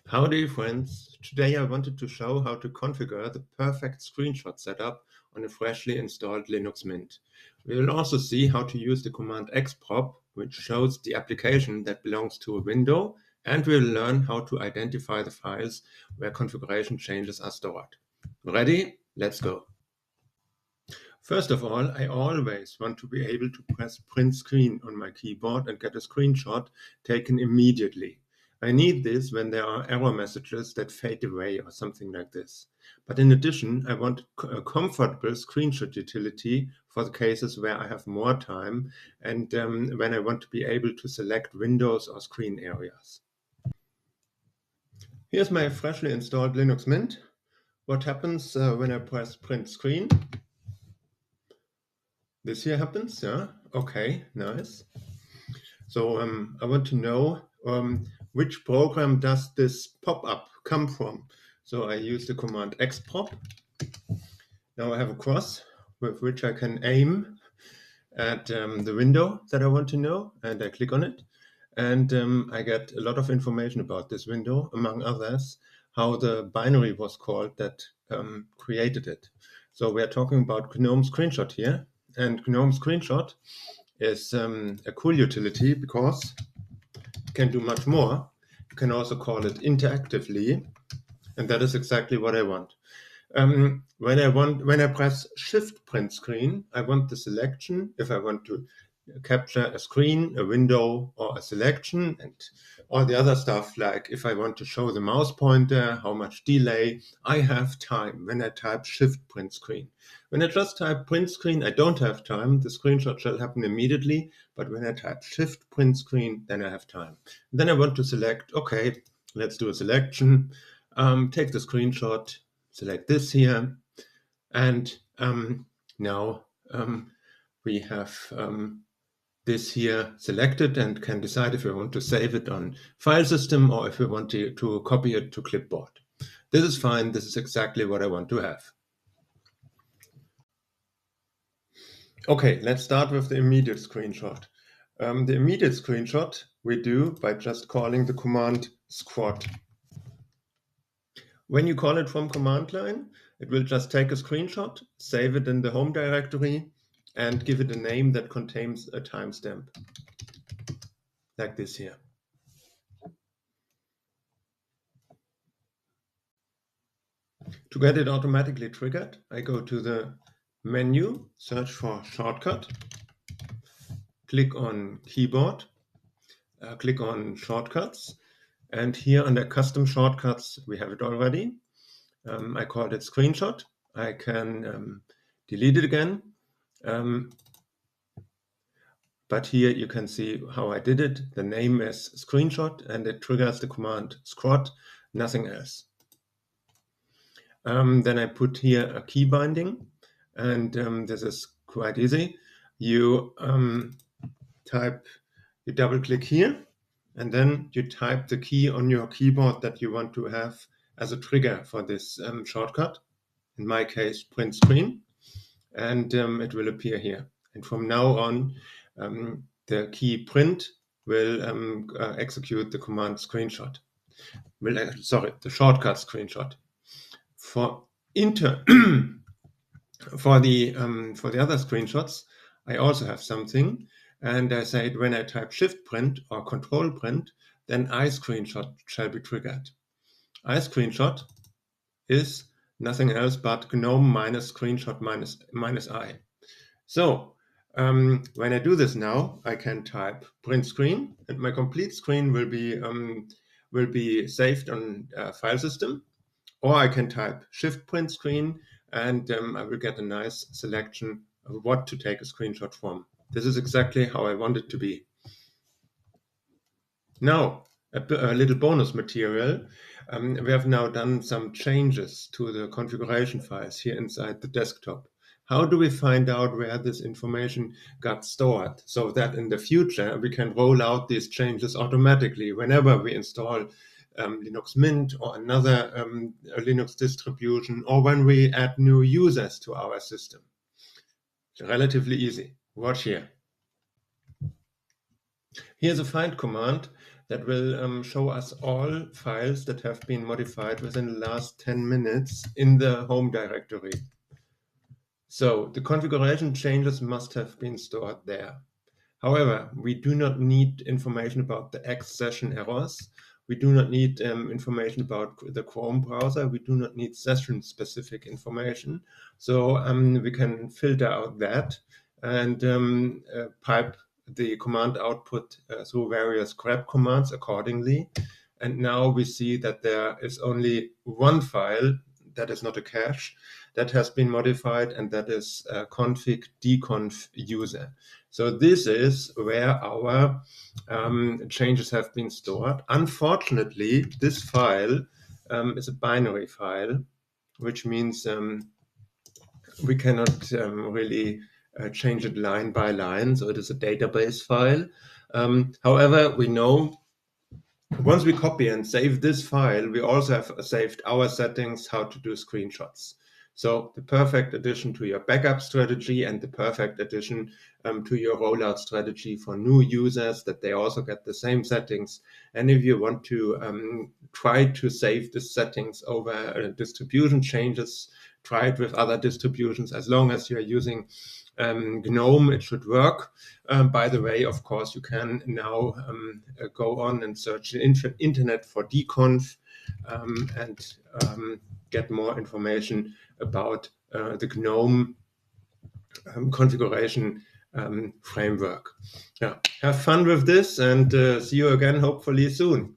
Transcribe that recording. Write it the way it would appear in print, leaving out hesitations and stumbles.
Howdy friends, today I wanted to show how to configure the perfect screenshot setup on a freshly installed Linux Mint. We will also see how to use the command xprop, which shows the application that belongs to a window, and we'll learn how to identify the files where configuration changes are stored. Ready? Let's go. First of all, I always want to be able to press print screen on my keyboard and get a screenshot taken immediately. I need this when there are error messages that fade away or something like this. But in addition, I want a comfortable screenshot utility for the cases where I have more time and when I want to be able to select windows or screen areas. Here's my freshly installed Linux Mint. What happens when I press print screen? This here happens, yeah? Okay, nice. So I want to know which program does this pop-up come from. So I use the command xprop. Now I have a cross with which I can aim at the window that I want to know, and I click on it. And I get a lot of information about this window, among others, how the binary was called that created it. So we're talking about GNOME Screenshot here. And GNOME Screenshot is a cool utility because it can do much more. You can also call it interactively, and that is exactly what I want. When I press Shift PrintScreen, I want the selection. If I want to capture a screen, a window, or a selection, and all the other stuff, like if I want to show the mouse pointer, how much delay, I have time when I type Shift PrintScreen. When I just type print screen, I don't have time. The screenshot shall happen immediately, but when I type Shift PrintScreen, then I have time. And then I want to select, okay, let's do a selection, take the screenshot, select this here, and now we have this here selected and can decide if we want to save it on file system or if we want to copy it to clipboard. This is fine. This is exactly what I want to have. Okay, let's start with the immediate screenshot. The immediate screenshot we do by just calling the command squat. When you call it from command line, it will just take a screenshot, save it in the home directory, and give it a name that contains a timestamp, like this here. To get it automatically triggered, I go to the menu, search for shortcut, click on keyboard, click on shortcuts, and here under custom shortcuts, we have it already. I called it screenshot. I can delete it again. But here you can see how I did it. The name is screenshot and it triggers the command scrot, nothing else. Then I put here a key binding, and this is quite easy. You double click here, and then you type the key on your keyboard that you want to have as a trigger for this shortcut. In my case, print screen, and it will appear here. And from now on, the key print will execute the command screenshot. The shortcut screenshot. For the other screenshots, I also have something, and I say when I type Shift Print or Control Print, then iScreenshot shall be triggered. iScreenshot is nothing else but GNOME minus screenshot minus I. So when I do this now, I can type print screen, and my complete screen will be saved on file system. Or I can type Shift Print Screen, and I will get a nice selection of what to take a screenshot from. This is exactly how I want it to be. Now, a little bonus material. We have now done some changes to the configuration files here inside the desktop. How do we find out where this information got stored so that in the future we can roll out these changes automatically whenever we install Linux Mint or another Linux distribution, or when we add new users to our system? It's relatively easy. Watch here. Here's a find command that will show us all files that have been modified within the last 10 minutes in the home directory. So the configuration changes must have been stored there. However, we do not need information about the X session errors. We do not need information about the Chrome browser. We do not need session-specific information. So we can filter out that and pipe the command output through various grep commands accordingly. And now we see that there is only one file that is not a cache that has been modified, and that is config dconf user. So this is where our changes have been stored. Unfortunately, this file is a binary file, which means we cannot really change it line by line. So it is a database file. However, we know once we copy and save this file, we also have saved our settings, how to do screenshots. So the perfect addition to your backup strategy and the perfect addition to your rollout strategy for new users, that they also get the same settings. And if you want to try to save the settings over distribution changes, try it with other distributions. As long as you're using GNOME, it should work. By the way, of course, you can now go on and search the internet for dconf and get more information about the GNOME configuration framework. Yeah, have fun with this and see you again hopefully soon.